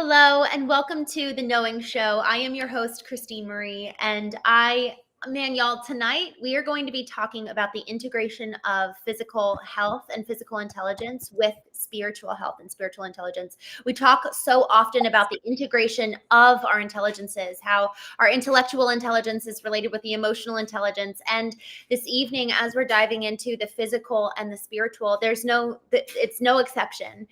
Hello and welcome to the Knowing Show. I am your host, Christene Marie, and y'all, tonight we are going to be talking about the integration of physical health and physical intelligence with spiritual health and spiritual intelligence. We talk so often about the integration of our intelligences, how our intellectual intelligence is related with the emotional intelligence. And this evening, as we're diving into the physical and the spiritual, it's no exception.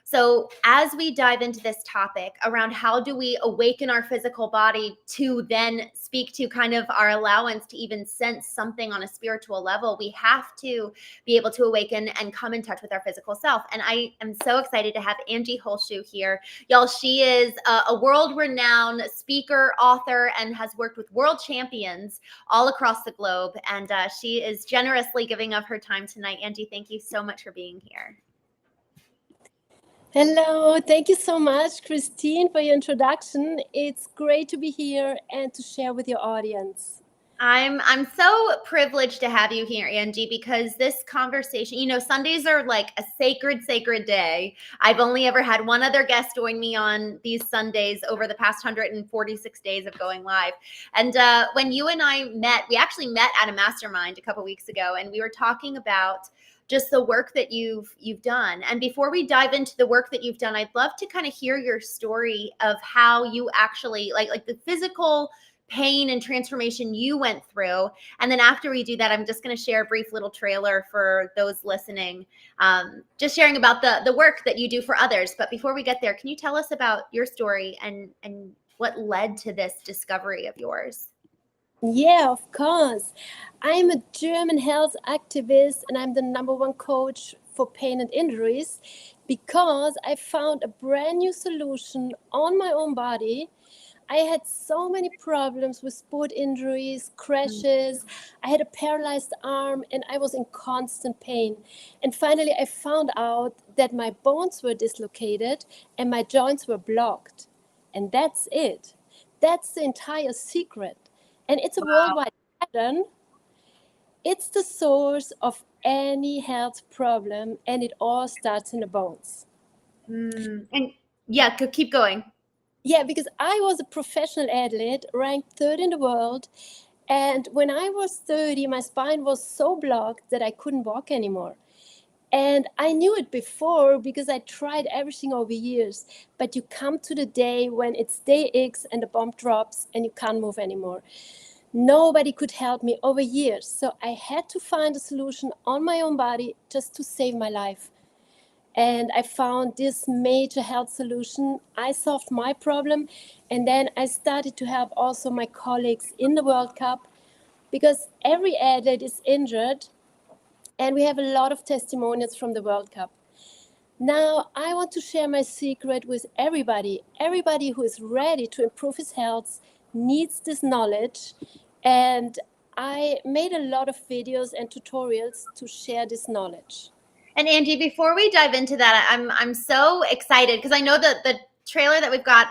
So as we dive into this topic around how do we awaken our physical body to then speak to kind of our allowance to even sense something on a spiritual level, we have to be able to awaken and come in touch with our physical self. And I am so excited to have Angie Holzschuh here. Y'all, she is a world-renowned speaker, author, and has worked with world champions all across the globe. And she is generously giving of her time tonight. Angie, thank you so much for being here. Hello, thank you so much, Christene, for your introduction. It's great to be here and to share with your audience. I'm so privileged to have you here, Angie, because this conversation, Sundays are like a sacred day. I've only ever had one other guest join me on these Sundays over the past 146 days of going live. And when you and I met, we actually met at a mastermind a couple weeks ago, and we were talking about just the work that you've done. And before we dive into the work that you've done, I'd love to kind of hear your story of how you actually like the physical pain and transformation you went through. And then after we do that, I'm just going to share a brief little trailer for those listening, just sharing about the work that you do for others. But before we get there, can you tell us about your story and what led to this discovery of yours? Yeah, of course. I'm a German health activist and I'm the #1 coach for pain and injuries because I found a brand new solution on my own body. I had so many problems with sport injuries, crashes. I had a paralyzed arm and I was in constant pain. And finally, I found out that my bones were dislocated and my joints were blocked. And that's it. That's the entire secret. And it's a worldwide pattern. It's the source of any health problem, and it all starts in the bones. And yeah, keep going. Yeah, because I was a professional athlete, ranked 3rd in the world. And when I was 30, my spine was so blocked that I couldn't walk anymore. And I knew it before because I tried everything over years. But you come to the day when it's day X and the bomb drops and you can't move anymore. Nobody could help me over years. So I had to find a solution on my own body just to save my life. And I found this major health solution. I solved my problem. And then I started to help also my colleagues in the World Cup because every athlete is injured. And we have a lot of testimonials from the World Cup. Now, I want to share my secret with everybody. Everybody who is ready to improve his health needs this knowledge. And I made a lot of videos and tutorials to share this knowledge. And Angie, before we dive into that, I'm so excited because I know that the trailer that we've got,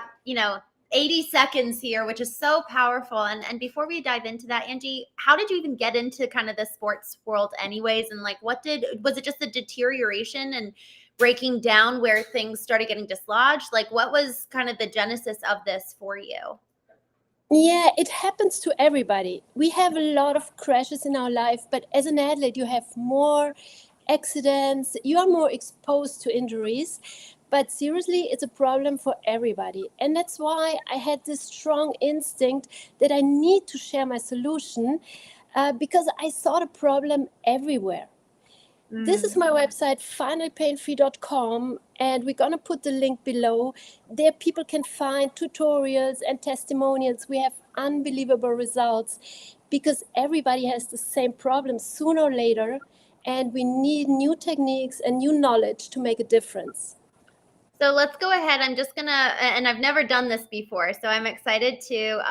80 seconds here, which is so powerful. And before we dive into that, Angie, how did you even get into kind of the sports world anyways? And like, was it just the deterioration and breaking down where things started getting dislodged? Like, what was kind of the genesis of this for you? Yeah, it happens to everybody. We have a lot of crashes in our life, but as an athlete, you have more accidents, you are more exposed to injuries. But seriously, it's a problem for everybody. And that's why I had this strong instinct that I need to share my solution because I saw the problem everywhere. This is my website, finallypainfree.com, and we're going to put the link below. There people can find tutorials and testimonials. We have unbelievable results because everybody has the same problem sooner or later, and we need new techniques and new knowledge to make a difference. So let's go ahead. I'm just going to, and I've never done this before, so I'm excited to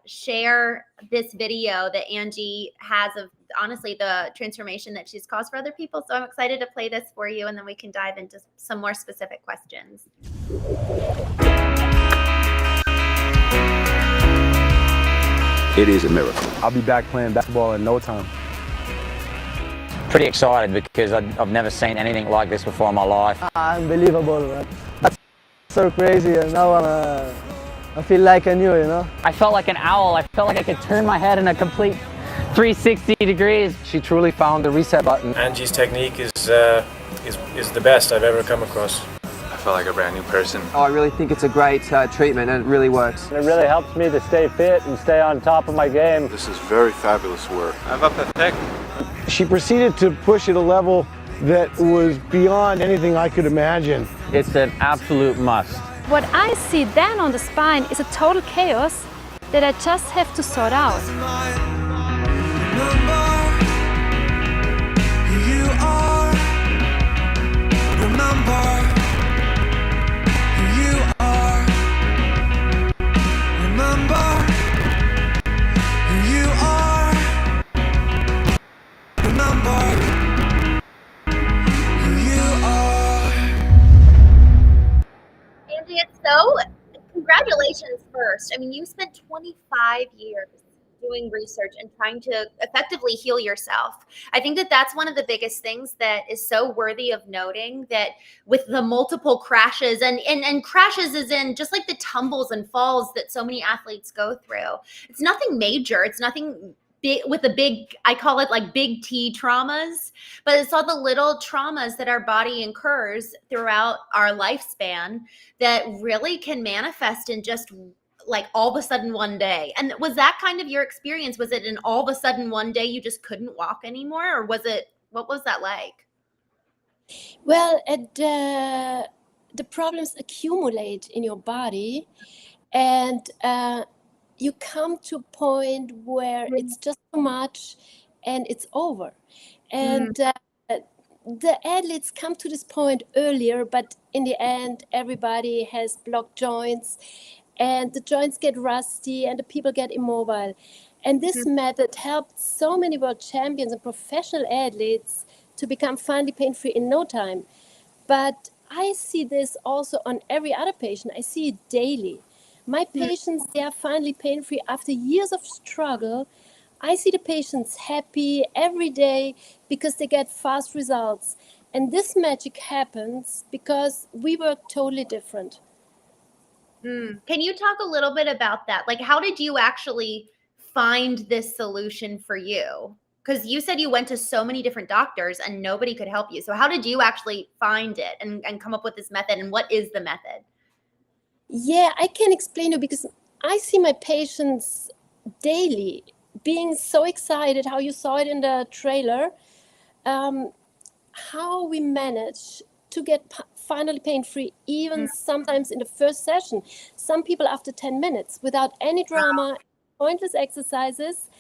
share this video that Angie has of, honestly, the transformation that she's caused for other people. So I'm excited to play this for you, and then we can dive into some more specific questions. It is a miracle. I'll be back playing basketball in no time. Pretty excited because I've never seen anything like this before in my life. Unbelievable. So crazy, and now I feel like I knew, you know. I felt like an owl. I felt like I could turn my head in a complete 360 degrees. She truly found the reset button. Angie's technique is the best I've ever come across. I felt like a brand new person. Oh, I really think it's a great treatment, and it really works. It really helps me to stay fit and stay on top of my game. This is very fabulous work. She proceeded to push at a level that was beyond anything I could imagine. It's an absolute must. What I see then on the spine is a total chaos that I just have to sort out. So, congratulations first. I mean, you spent 25 years doing research and trying to effectively heal yourself. I think that that's one of the biggest things that is so worthy of noting, that with the multiple crashes and crashes is in just like the tumbles and falls that so many athletes go through. It's nothing major. It's nothing big with the big, I call it like big T traumas, but it's all the little traumas that our body incurs throughout our lifespan that really can manifest in just like all of a sudden one day. And was that kind of your experience? Was it an all of a sudden one day you just couldn't walk anymore? Or what was that like? Well, the problems accumulate in your body, and you come to a point where it's just too much and it's over. And the athletes come to this point earlier, but in the end, everybody has blocked joints, and the joints get rusty and the people get immobile. And this method helped so many world champions and professional athletes to become finally pain-free in no time. But I see this also on every other patient. I see it daily. My patients, they are finally pain-free after years of struggle. I see the patients happy every day because they get fast results. And this magic happens because we work totally different. Can you talk a little bit about that? Like, how did you actually find this solution for you? Because you said you went to so many different doctors and nobody could help you. So how did you actually find it and come up with this method? And what is the method? Yeah, I can explain it because I see my patients daily being so excited, how you saw it in the trailer, how we manage to get finally pain-free, even sometimes in the first session. Some people after 10 minutes without any drama, pointless exercises.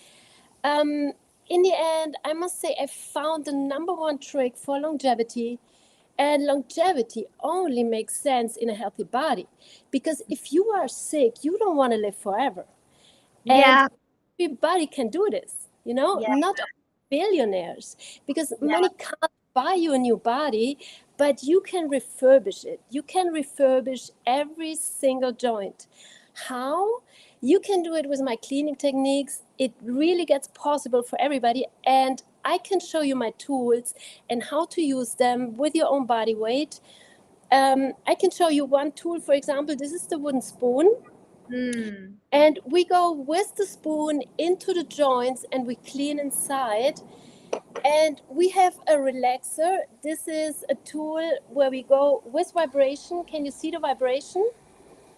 In the end, I must say I found the number one trick for longevity. And longevity only makes sense in a healthy body, because if you are sick, you don't want to live forever. Yeah. And everybody can do this, you know, not billionaires, because money can't buy you a new body, but you can refurbish it. You can refurbish every single joint. How? You can do it with my cleaning techniques. It really gets possible for everybody. And I can show you my tools and how to use them with your own body weight. I can show you one tool, for example, this is the wooden spoon. And we go with the spoon into the joints and we clean inside. And we have a relaxer. This is a tool where we go with vibration. Can you see the vibration?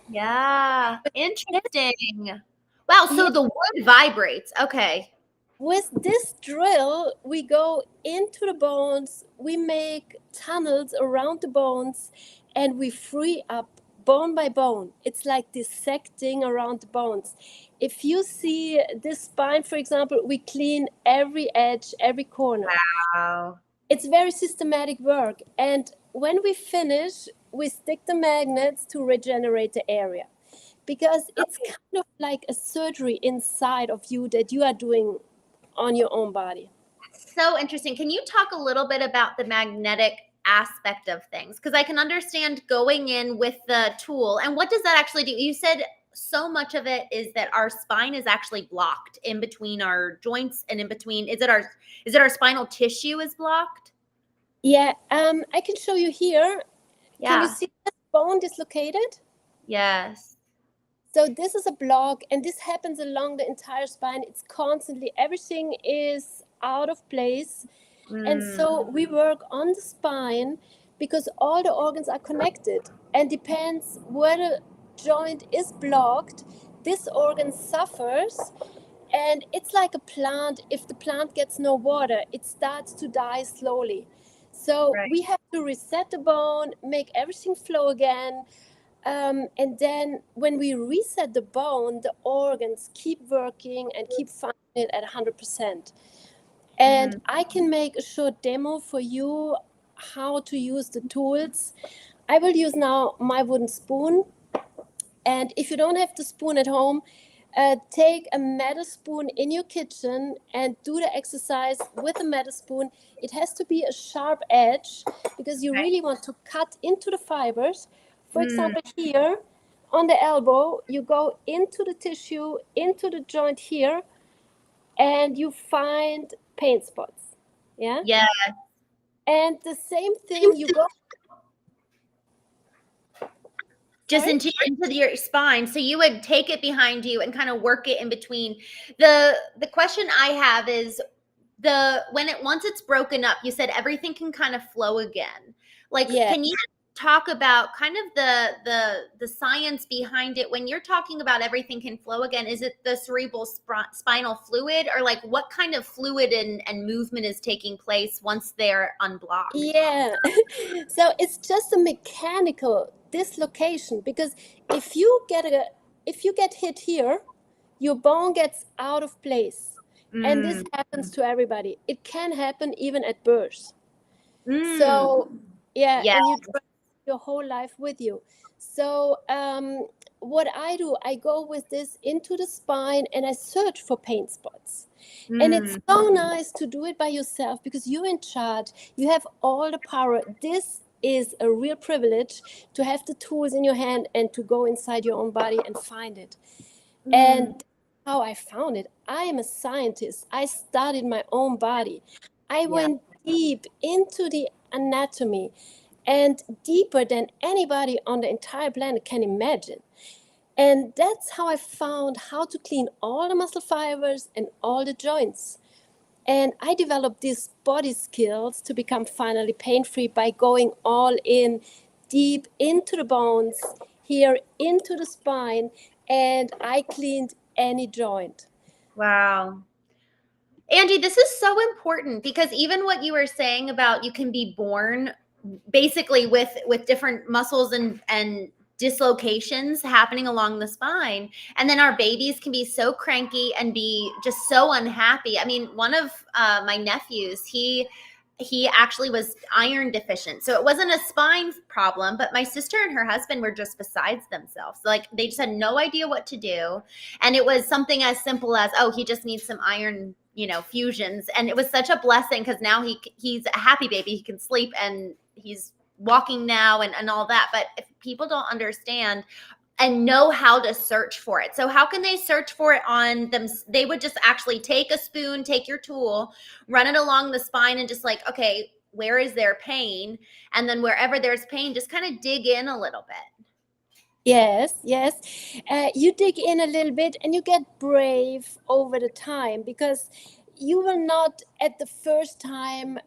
Yeah, interesting. Wow, so the wood vibrates. Okay. With this drill, we go into the bones, we make tunnels around the bones, and we free up bone by bone. It's like dissecting around the bones. If you see this spine, for example, we clean every edge, every corner. Wow. It's very systematic work. And when we finish, we stick the magnets to regenerate the area. Because it's kind of like a surgery inside of you that you are doing on your own body. So interesting. Can you talk a little bit about the magnetic aspect of things? Because I can understand going in with the tool. And what does that actually do? You said so much of it is that our spine is actually blocked in between our joints and in between. Is it our spinal tissue is blocked? Yeah, I can show you here. Yeah. Can you see that? bone dislocated? Yes. So this is a block, and this happens along the entire spine. It's constantly, everything is out of place. And so we work on the spine because all the organs are connected, and depends where the joint is blocked, this organ suffers. And it's like a plant. If the plant gets no water, it starts to die slowly. So Right. we have to reset the bone, make everything flow again. And then when we reset the bone, the organs keep working and keep functioning at 100%. And I can make a short demo for you how to use the tools. I will use now my wooden spoon. And if you don't have the spoon at home, take a metal spoon in your kitchen and do the exercise with a metal spoon. It has to be a sharp edge because you really want to cut into the fibers. For example, here on the elbow, you go into the tissue, into the joint here, and you find pain spots. Yeah? Yeah. And the same thing, you go just into your spine. So you would take it behind you and kind of work it in between. The question I have is once it's broken up, you said everything can kind of flow again. Like, can you talk about kind of the science behind it when you're talking about everything can flow again? Is it the cerebral spinal fluid, or like what kind of fluid and movement is taking place once they're unblocked? Yeah. So it's just a mechanical dislocation, because if you get hit here, your bone gets out of place. And this happens to everybody. It can happen even at birth. So and you drag your whole life with you. So what I do, I go with this into the spine and I search for pain spots. And it's so nice to do it by yourself because you're in charge. You have all the power. This is a real privilege to have the tools in your hand and to go inside your own body and find it. And how I found it, I am a scientist. I studied my own body. I went deep into the anatomy, and deeper than anybody on the entire planet can imagine. And that's how I found how to clean all the muscle fibers and all the joints. And I developed these body skills to become finally pain-free by going all in, deep into the bones, here into the spine, and I cleaned any joint. Wow. Angie, this is so important because even what you were saying about you can be born basically with different muscles and dislocations happening along the spine, and then our babies can be so cranky and be just so unhappy. I mean, one of my nephews, he actually was iron deficient, so it wasn't a spine problem, but my sister and her husband were just besides themselves. Like, they just had no idea what to do, and it was something as simple as, oh, he just needs some iron fusions. And it was such a blessing because now he's a happy baby. He can sleep and he's walking now and all that. But if people don't understand and know how to search for it, so how can they search for it on them? They would just actually take a spoon, take your tool, run it along the spine, and just like, okay, where is there pain? And then wherever there's pain, just kind of dig in a little bit. Yes. You dig in a little bit and you get brave over the time, because you will not at the first time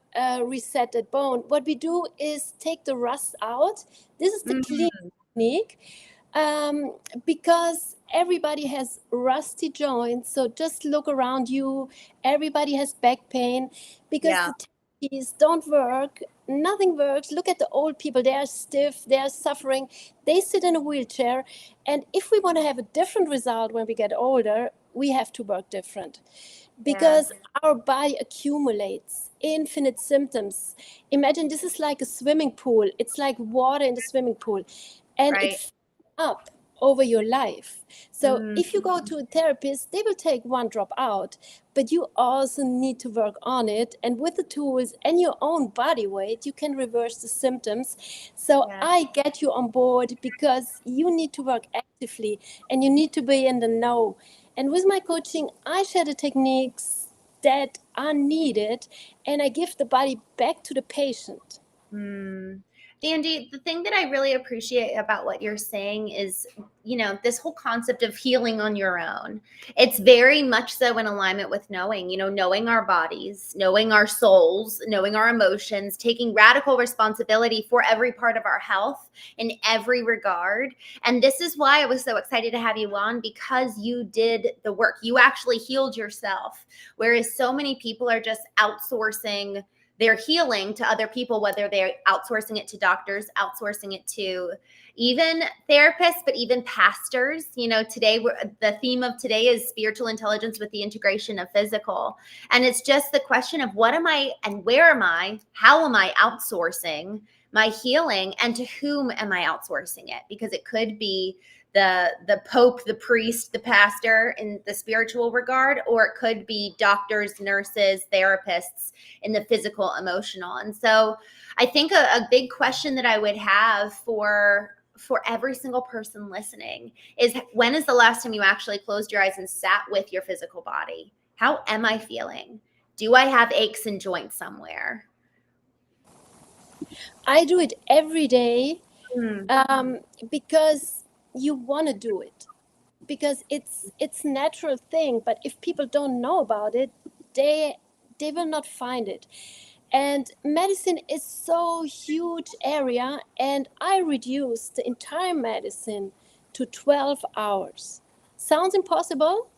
reset that bone. What we do is take the rust out. This is the clean technique, because everybody has rusty joints. So just look around you. Everybody has back pain because the therapies don't work. Nothing works. Look at the old people. They are stiff. They are suffering. They sit in a wheelchair. And if we want to have a different result when we get older, we have to work different, because our body accumulates infinite symptoms. Imagine this is like a swimming pool. It's like water in the swimming pool, and it fills up over your life. So if you go to a therapist, they will take one drop out, but you also need to work on it. And with the tools and your own body weight, you can reverse the symptoms. So I get you on board because you need to work actively and you need to be in the know. And with my coaching, I share the techniques that are needed, and I give the body back to the patient. Angie, the thing that I really appreciate about what you're saying is, this whole concept of healing on your own. It's very much so in alignment with knowing our bodies, knowing our souls, knowing our emotions, taking radical responsibility for every part of our health in every regard. And this is why I was so excited to have you on, because you did the work. You actually healed yourself, whereas so many people are just outsourcing their healing to other people, whether they're outsourcing it to doctors, outsourcing it to even therapists, but even pastors. Today, the theme of today is spiritual intelligence with the integration of physical. And it's just the question of what am I and where am I? How am I outsourcing my healing, and to whom am I outsourcing it? Because it could be the pope, the priest, the pastor in the spiritual regard, or it could be doctors, nurses, therapists in the physical, emotional. And so I think a big question that I would have for every single person listening is, when is the last time you actually closed your eyes and sat with your physical body? How am I feeling? Do I have aches and joints somewhere? I do it every day because you want to do it, because it's natural thing. But if people don't know about it, they will not find it. And medicine is so huge area, and I reduced the entire medicine to 12 hours. Sounds impossible,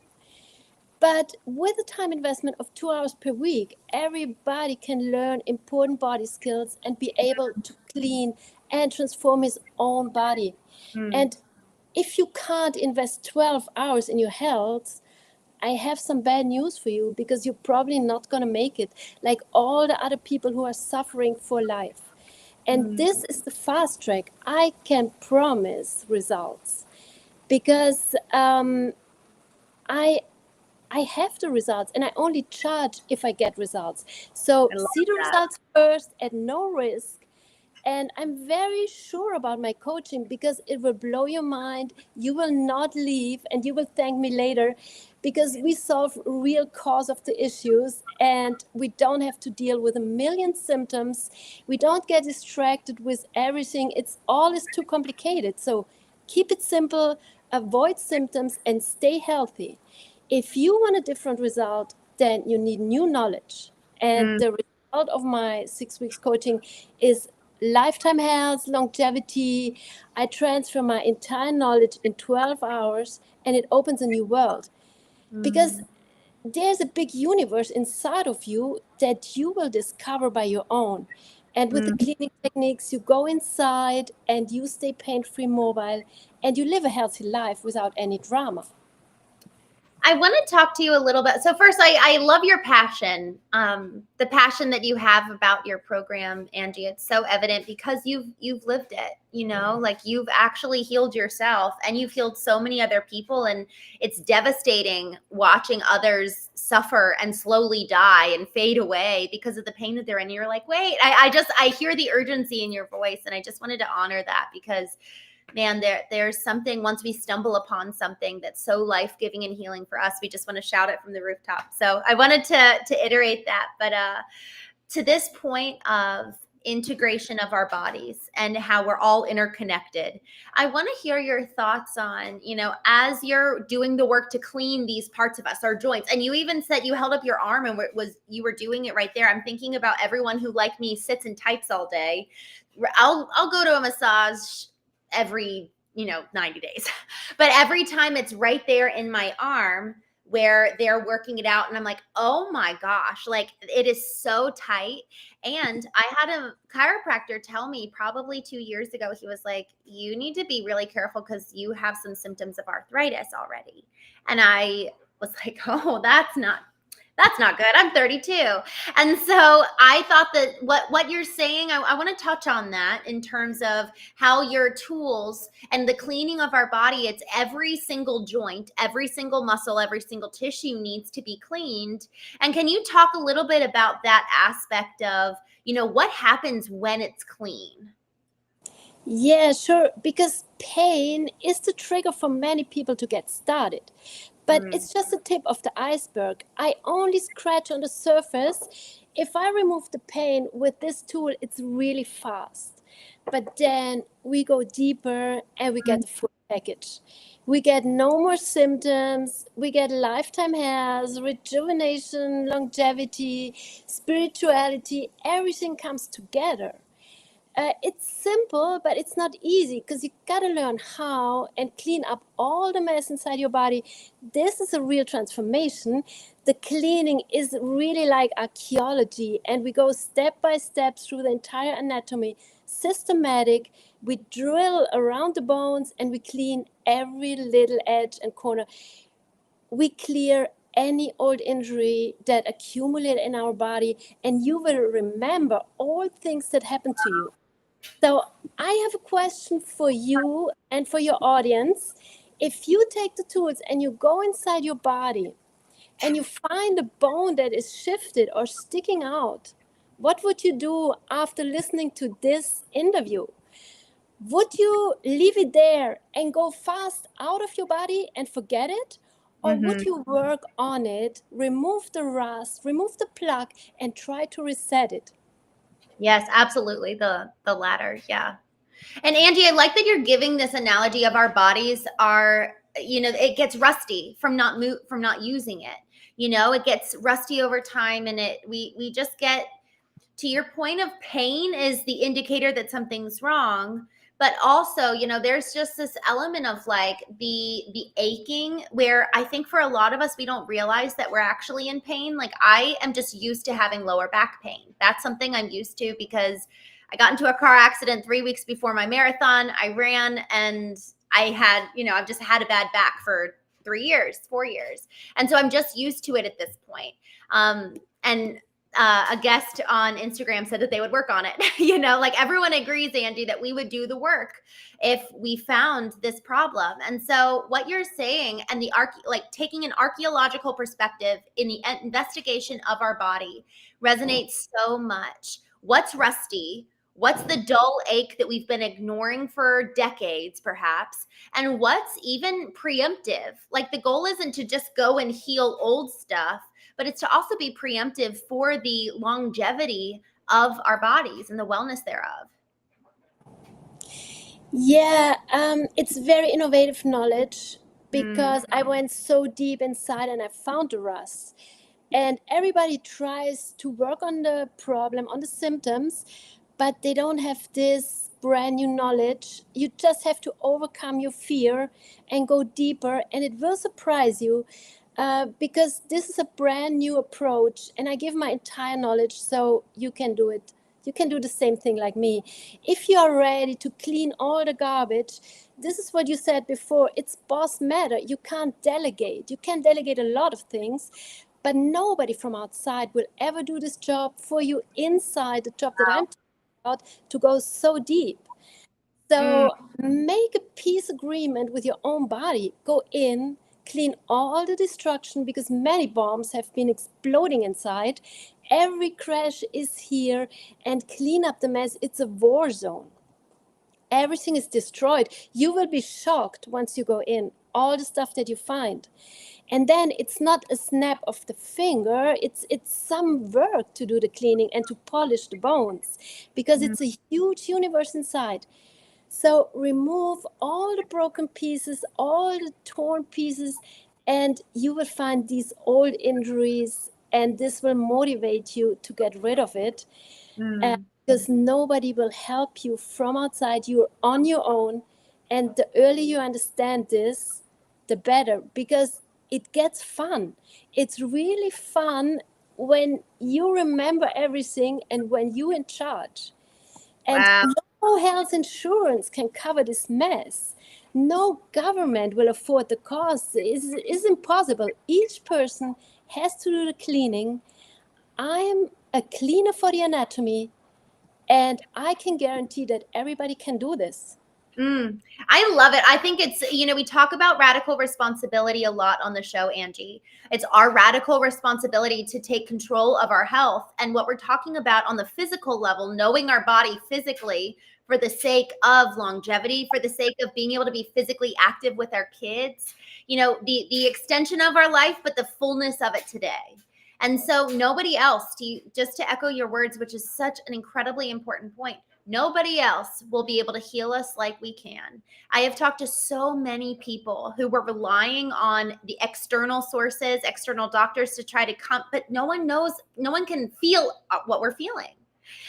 but with a time investment of 2 hours per week, everybody can learn important body skills and be able to clean and transform his own body. And if you can't invest 12 hours in your health, I have some bad news for you, because you're probably not going to make it like all the other people who are suffering for life. And this is the fast track. I can promise results, because I have the results, and I only charge if I get results. So see the results first at no risk. And I'm very sure about my coaching, because it will blow your mind. You will not leave, and you will thank me later, because we solve real cause of the issues, and we don't have to deal with a million symptoms. We don't get distracted with everything. It's all is too complicated. So keep it simple, avoid symptoms, and stay healthy. If you want a different result, then you need new knowledge. And the result of my 6 weeks coaching is lifetime health, longevity. I transfer my entire knowledge in 12 hours, and it opens a new world, because there's a big universe inside of you that you will discover by your own. And with the cleaning techniques, you go inside and you stay pain-free, mobile, and you live a healthy life without any drama. I want to talk to you a little bit. So first, I love your passion, the passion that you have about your program, Angie. It's so evident because you've lived it, like you've actually healed yourself, and you've healed so many other people. And it's devastating watching others suffer and slowly die and fade away because of the pain that they're in. You're like, wait, I hear the urgency in your voice, and I just wanted to honor that, because man, there's something, once we stumble upon something that's so life-giving and healing for us, we just want to shout it from the rooftop. So I wanted to iterate that. But to this point of integration of our bodies and how we're all interconnected, I want to hear your thoughts on, as you're doing the work to clean these parts of us, our joints. And you even said you held up your arm and you were doing it right there. I'm thinking about everyone who, like me, sits and types all day. I'll go to a massage every 90 days, but every time it's right there in my arm where they're working it out, and I'm like, oh my gosh, like it is so tight. And I had a chiropractor tell me probably 2 years ago, he was like, you need to be really careful because you have some symptoms of arthritis already. And I was like, oh, that's not good. I'm 32. And so I thought that what you're saying, I want to touch on that in terms of how your tools and the cleaning of our body, it's every single joint, every single muscle, every single tissue needs to be cleaned. And can you talk a little bit about that aspect of, what happens when it's clean? Yeah, sure. Because pain is the trigger for many people to get started. But it's just the tip of the iceberg. I only scratch on the surface. If I remove the pain with this tool, it's really fast. But then we go deeper and we get the full package. We get no more symptoms. We get lifetime health, rejuvenation, longevity, spirituality. Everything comes together. It's simple, but it's not easy because you got to learn how and clean up all the mess inside your body. This is a real transformation. The cleaning is really like archaeology, and we go step by step through the entire anatomy, systematic. We drill around the bones and we clean every little edge and corner. We clear any old injury that accumulate in our body, and you will remember all things that happened to you. So I have a question for you and for your audience. If you take the tools and you go inside your body and you find a bone that is shifted or sticking out, what would you do after listening to this interview? Would you leave it there and go fast out of your body and forget it? Or would you work on it, remove the rust, remove the plaque, and try to reset it? Yes, absolutely. The latter. Yeah. And Angie, I like that you're giving this analogy of our bodies are, it gets rusty from not using it. It gets rusty over time, and we just get, to your point of pain is the indicator that something's wrong. But also, there's just this element of like the aching, where I think for a lot of us, we don't realize that we're actually in pain. Like, I am just used to having lower back pain. That's something I'm used to because I got into a car accident 3 weeks before my marathon. I ran, and I had, I've just had a bad back for 3 years, 4 years. And so I'm just used to it at this point. And a guest on Instagram said that they would work on it. Like, everyone agrees, Angie, that we would do the work if we found this problem. And so what you're saying, and taking an archaeological perspective in the investigation of our body resonates so much. What's rusty? What's the dull ache that we've been ignoring for decades, perhaps? And what's even preemptive? Like, the goal isn't to just go and heal old stuff, but it's to also be preemptive for the longevity of our bodies and the wellness thereof. Yeah, it's very innovative knowledge because I went so deep inside and I found the rust. And everybody tries to work on the problem, on the symptoms, but they don't have this brand new knowledge. You just have to overcome your fear and go deeper, and it will surprise you. Because this is a brand new approach, and I give my entire knowledge so you can do it. You can do the same thing like me. If you are ready to clean all the garbage, this is what you said before. It's boss matter. You can't delegate. You can delegate a lot of things, but nobody from outside will ever do this job for you inside the job that I'm talking about, to go so deep. So make a peace agreement with your own body. Go in, clean all the destruction, because many bombs have been exploding inside. Every crash is here, and clean up the mess. It's a war zone. Everything is destroyed. You will be shocked once you go in, all the stuff that you find. And then it's not a snap of the finger. It's some work to do the cleaning and to polish the bones, because it's a huge universe inside. So remove all the broken pieces, all the torn pieces, and you will find these old injuries, and this will motivate you to get rid of it. Because nobody will help you from outside. You're on your own. And the earlier you understand this, the better, because it gets fun. It's really fun when you remember everything and when you're in charge. And no health insurance can cover this mess. No government will afford the cost. It's impossible. Each person has to do the cleaning. I am a cleaner for the anatomy, and I can guarantee that everybody can do this. I love it. I think it's, we talk about radical responsibility a lot on the show, Angie. It's our radical responsibility to take control of our health. And what we're talking about on the physical level, knowing our body physically for the sake of longevity, for the sake of being able to be physically active with our kids, the extension of our life, but the fullness of it today. And so nobody else, just to echo your words, which is such an incredibly important point, Nobody else will be able to heal us like we can. I have talked to so many people who were relying on the external sources, external doctors to try to come, but no one can feel what we're feeling.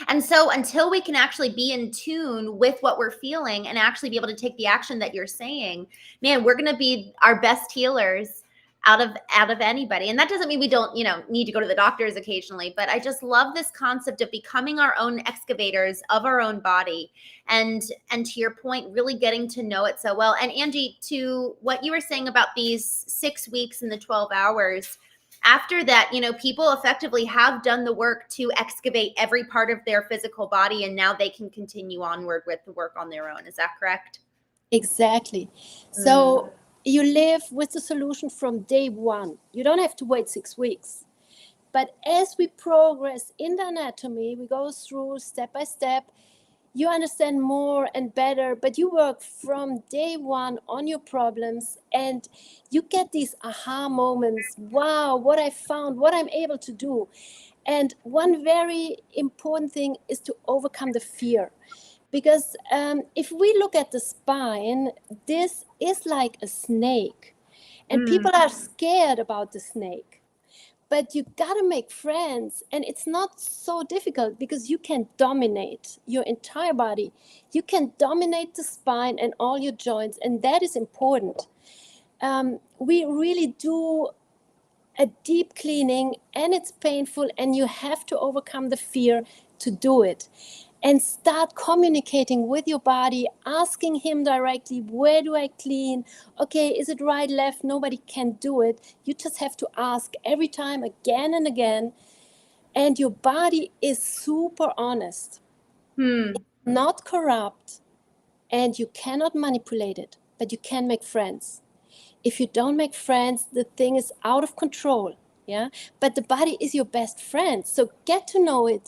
And so until we can actually be in tune with what we're feeling and actually be able to take the action that you're saying, man, we're going to be our best healers out of anybody. And that doesn't mean we don't, need to go to the doctors occasionally, but I just love this concept of becoming our own excavators of our own body. And to your point, really getting to know it so well. And Angie, to what you were saying about these 6 weeks and the 12 hours, after that, people effectively have done the work to excavate every part of their physical body, and now they can continue onward with the work on their own. Is that correct? Exactly. So you live with the solution from day one. You don't have to wait 6 weeks. But as we progress in the anatomy, we go through step by step, you understand more and better, but you work from day one on your problems, and you get these aha moments. Wow, what I found, what I'm able to do. And one very important thing is to overcome the fear. Because if we look at the spine, this is like a snake. And people are scared about the snake. But you got to make friends. And it's not so difficult because you can dominate your entire body. You can dominate the spine and all your joints. And that is important. We really do a deep cleaning, and it's painful. And you have to overcome the fear to do it. And start communicating with your body, asking him directly, where do I clean? Okay, is it right, left? Nobody can do it. You just have to ask every time, again and again. And your body is super honest. It's not corrupt, and you cannot manipulate it, but you can make friends. If you don't make friends, the thing is out of control. Yeah, but the body is your best friend. So get to know it.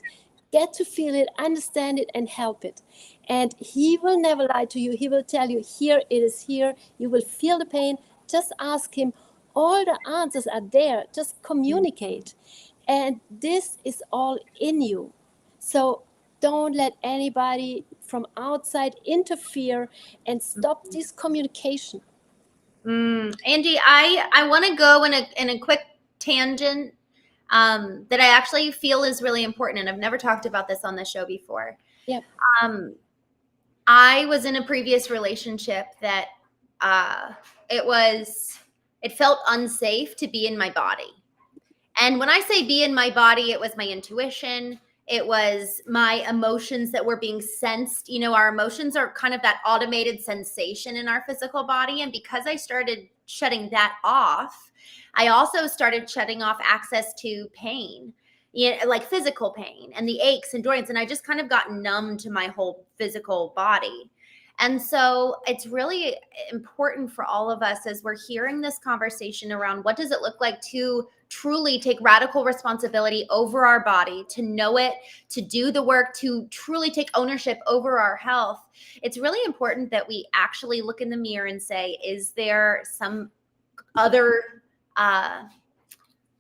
Get to feel it, understand it, and help it. And he will never lie to you. He will tell you, here it is here. You will feel the pain. Just ask him. All the answers are there. Just communicate. And this is all in you. So don't let anybody from outside interfere, and stop this communication. Angie, I want to go in a quick tangent that I actually feel is really important, and I've never talked about this on the show before. Yep. I was in a previous relationship that it felt unsafe to be in my body. And when I say be in my body, it was my intuition. It was my emotions that were being sensed. Our emotions are kind of that automated sensation in our physical body. And because I started shutting that off, I also started shutting off access to pain, like physical pain and the aches and joints. And I just kind of got numb to my whole physical body. And so it's really important for all of us, as we're hearing this conversation around what does it look like to truly take radical responsibility over our body, to know it, to do the work, to truly take ownership over our health. It's really important that we actually look in the mirror and say, is there some other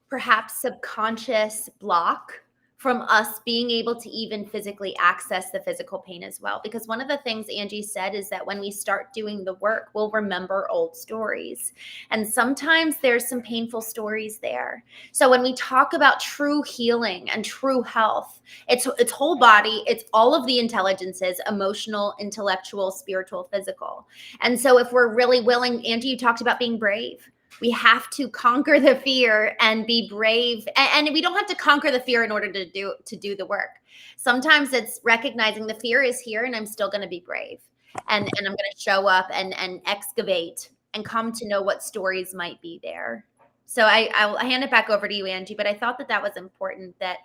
perhaps subconscious block from us being able to even physically access the physical pain as well? Because one of the things Angie said is that when we start doing the work, we'll remember old stories. And sometimes there's some painful stories there. So when we talk about true healing and true health, it's whole body, it's all of the intelligences, emotional, intellectual, spiritual, physical. And so if we're really willing, Angie, you talked about being brave. We have to conquer the fear and be brave. And we don't have to conquer the fear in order to do the work. Sometimes it's recognizing the fear is here and I'm still going to be brave. And I'm going to show up and excavate and come to know what stories might be there. So I'll hand it back over to you, Angie. But I thought that was important, that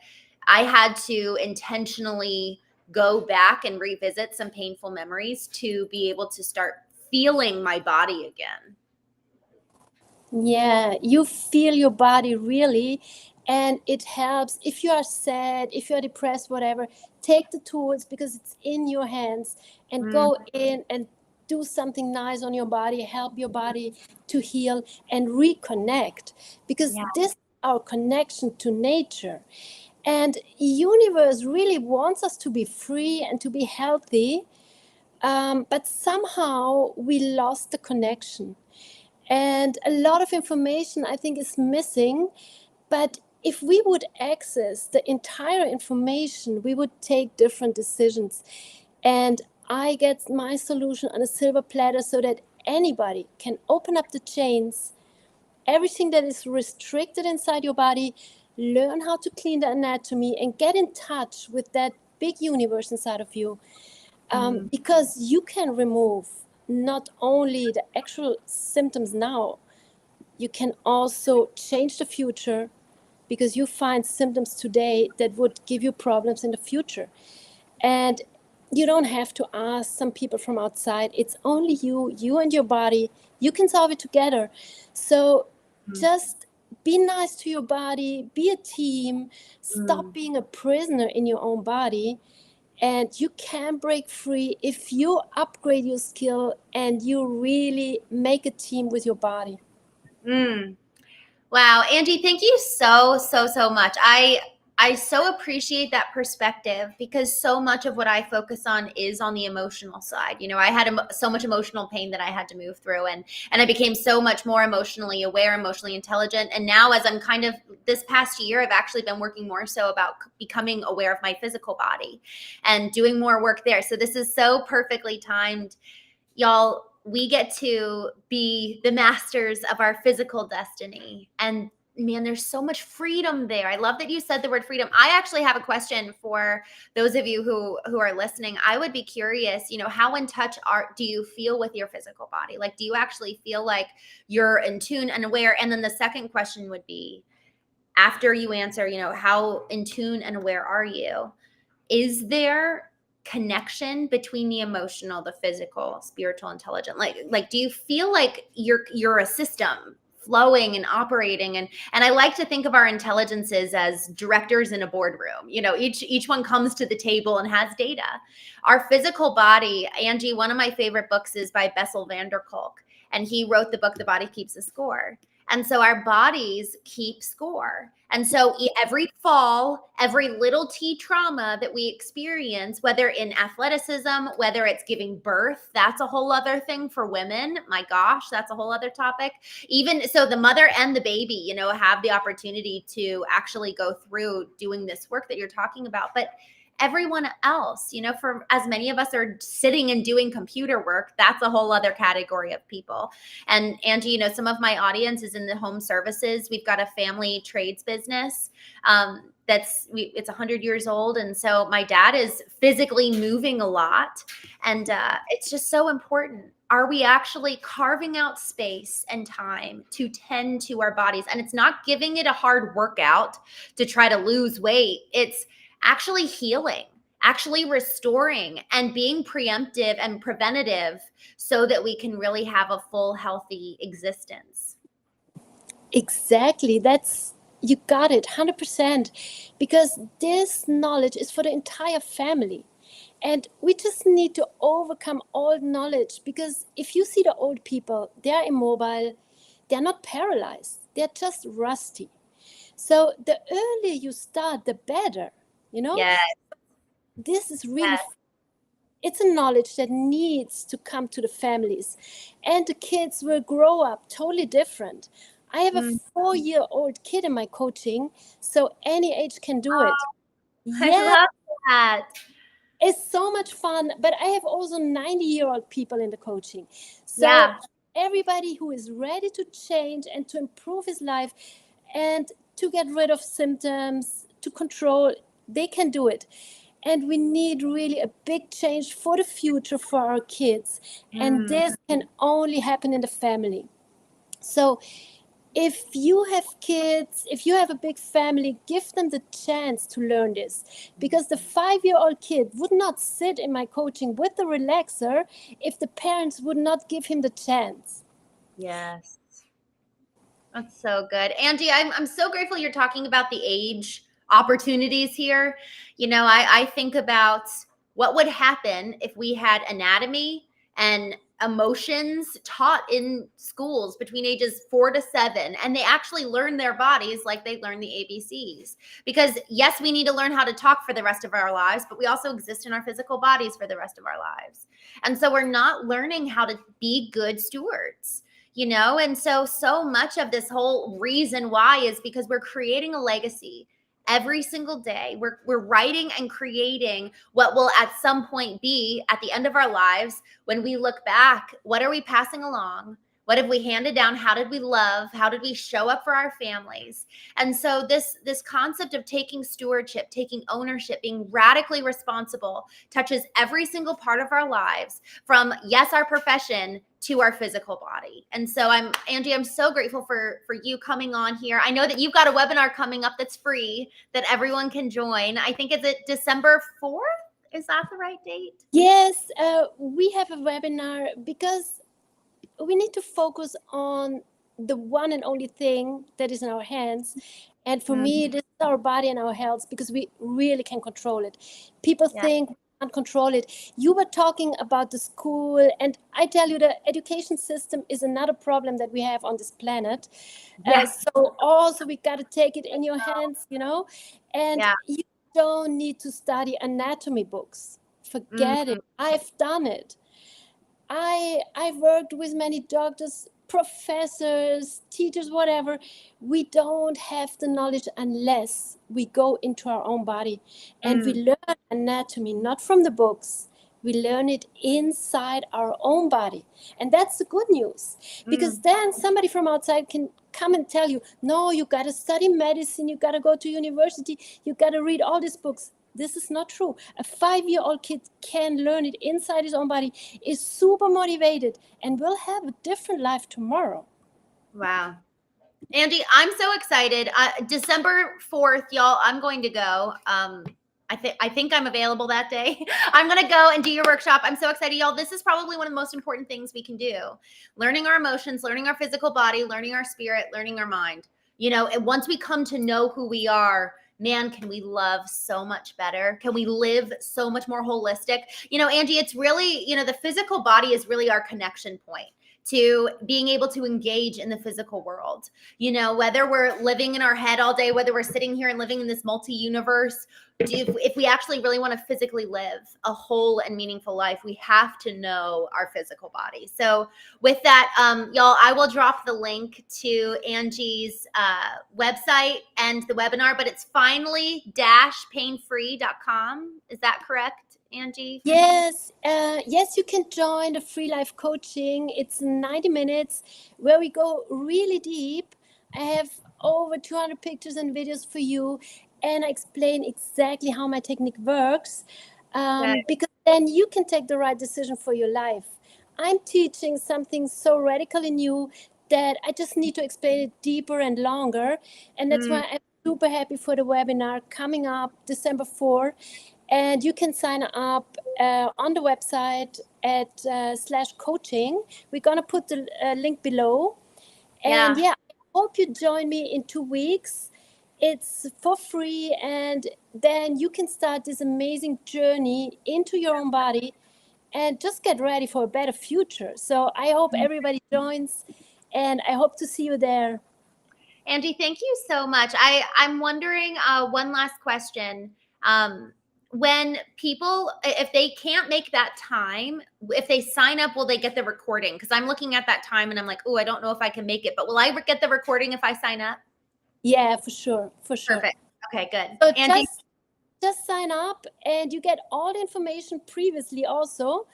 I had to intentionally go back and revisit some painful memories to be able to start feeling my body again. Yeah, you feel your body really, and it helps. If you are sad, if you're depressed, whatever, take the tools, because it's in your hands, and go in and do something nice on your body, help your body to heal and reconnect, because this is our connection to nature. And universe really wants us to be free and to be healthy, but somehow we lost the connection. And a lot of information, I think, is missing. But if we would access the entire information, we would take different decisions. And I get my solution on a silver platter so that anybody can open up the chains, everything that is restricted inside your body, learn how to clean the anatomy, and get in touch with that big universe inside of you. Because you can remove not only the actual symptoms now, you can also change the future, because you find symptoms today that would give you problems in the future. And you don't have to ask some people from outside. It's only you and your body. You can solve it together. So just be nice to your body, be a team, stop being a prisoner in your own body. And you can break free if you upgrade your skill and you really make a team with your body. Wow, Angie, thank you so much. I so appreciate that perspective, because so much of what I focus on is on the emotional side. You know, I had so much emotional pain that I had to move through, and I became so much more emotionally aware, emotionally intelligent. And now, as I'm kind of this past year, I've actually been working more so about becoming aware of my physical body and doing more work there. So this is so perfectly timed. Y'all, we get to be the masters of our physical destiny. And man, there's so much freedom there. I love that you said the word freedom. I actually have a question for those of you who are listening. I would be curious, you know, how in touch do you feel with your physical body? Like, do you actually feel like you're in tune and aware? And then the second question would be, after you answer, you know, how in tune and aware are you? Is there connection between the emotional, the physical, spiritual, intelligent? Like, do you feel like you're a system flowing and operating? And I like to think of our intelligences as directors in a boardroom. You know, each one comes to the table and has data. Our physical body, Angie, one of my favorite books is by Bessel van der Kolk, and he wrote the book The Body Keeps a Score. And so our bodies keep score. And so every fall, every little T trauma that we experience, whether in athleticism, whether it's giving birth, that's a whole other thing for women. My gosh, that's a whole other topic. Even so, the mother and the baby, you know, have the opportunity to actually go through doing this work that you're talking about. But everyone else, you know, for as many of us are sitting and doing computer work, that's a whole other category of people. And Angie, you know, some of my audience is in the home services. We've got a family trades business it's 100 years old. And so my dad is physically moving a lot. And it's just so important. Are we actually carving out space and time to tend to our bodies? And it's not giving it a hard workout to try to lose weight. It's actually healing, actually restoring, and being preemptive and preventative so that we can really have a full, healthy existence. Exactly. You got it, 100%. Because this knowledge is for the entire family. And we just need to overcome old knowledge, because if you see the old people, they're immobile, they're not paralyzed, they're just rusty. So the earlier you start, the better, you know? Yes. This is really, it's a knowledge that needs to come to the families. And the kids will grow up totally different. I have a 4-year-old kid in my coaching, so any age can do it. I love that. It's so much fun. But I have also 90-year-old people in the coaching. So everybody who is ready to change and to improve his life and to get rid of symptoms, to control, they can do it. And we need really a big change for the future for our kids. And this can only happen in the family. So if you have kids, if you have a big family, give them the chance to learn this. Because the 5-year-old kid would not sit in my coaching with the relaxer if the parents would not give him the chance. Yes. That's so good. Angie, I'm so grateful you're talking about the age opportunities here. You know, I think about what would happen if we had anatomy and emotions taught in schools between ages 4 to 7, and they actually learn their bodies like they learn the ABCs. Because yes, we need to learn how to talk for the rest of our lives, but we also exist in our physical bodies for the rest of our lives. And so we're not learning how to be good stewards, you know? And so much of this whole reason why is because we're creating a legacy. Every single day, we're writing and creating what will at some point be at the end of our lives. When we look back, what are we passing along? What have we handed down? How did we love? How did we show up for our families? And so this concept of taking stewardship, taking ownership, being radically responsible touches every single part of our lives, from, yes, our profession to our physical body. And so Angie, I'm so grateful for you coming on here. I know that you've got a webinar coming up that's free that everyone can join. I think it's December 4th. Is that the right date? Yes, we have a webinar because we need to focus on the one and only thing that is in our hands. And for me, this is our body and our health, because we really can control it. People think we can't control it. You were talking about the school, and I tell you, the education system is another problem that we have on this planet. So also we got to take it in your hands, you know, and you don't need to study anatomy books. Forget it. I've done it. I've worked with many doctors, professors, teachers, whatever. We don't have the knowledge unless we go into our own body and we learn anatomy, not from the books. We learn it inside our own body. And that's the good news, because then somebody from outside can come and tell you, no, you got to study medicine, you got to go to university, you got to read all these books. This is not true. A 5-year-old kid can learn it inside his own body, is super motivated, and will have a different life tomorrow. Wow. Angie, I'm so excited. December 4th, y'all, I'm going to go. I think I'm available that day. I'm going to go and do your workshop. I'm so excited, y'all. This is probably one of the most important things we can do. Learning our emotions, learning our physical body, learning our spirit, learning our mind. You know, and once we come to know who we are, man, can we love so much better? Can we live so much more holistic? You know, Angie, it's really, you know, the physical body is really our connection point to being able to engage in the physical world. You know, whether we're living in our head all day, whether we're sitting here and living in this multi-universe, if we actually really want to physically live a whole and meaningful life, we have to know our physical body. So with that, y'all, I will drop the link to Angie's website and the webinar, but it's finally-painfree.com. Is that correct, Angie? Yes, yes, you can join the free life coaching. It's 90 minutes where we go really deep. I have over 200 pictures and videos for you, and I explain exactly how my technique works, because then you can take the right decision for your life. I'm teaching something so radically new that I just need to explain it deeper and longer, and that's why I'm super happy for the webinar coming up December 4th. And you can sign up on the website at /coaching. We're going to put the link below. And I hope you join me in 2 weeks. It's for free. And then you can start this amazing journey into your own body and just get ready for a better future. So I hope everybody joins, and I hope to see you there. Angie, thank you so much. I'm wondering, one last question. When people, if they can't make that time, if they sign up, will they get the recording? Because I'm looking at that time and I'm like, oh, I don't know if I can make it, but will I get the recording if I sign up? Yeah, for sure. For sure. Perfect. Okay, good. So Angie, just sign up, and you get all the information previously also.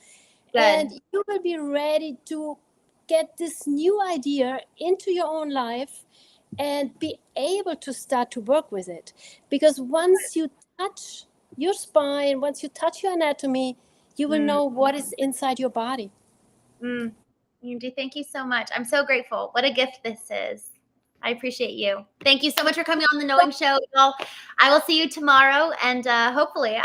Good. And you will be ready to get this new idea into your own life and be able to start to work with it. Because once you touch your spine, once you touch your anatomy, you will know what is inside your body. Angie, thank you so much. I'm so grateful. What a gift this is. I appreciate you. Thank you so much for coming on the Knowing Show, y'all. I will see you tomorrow, and hopefully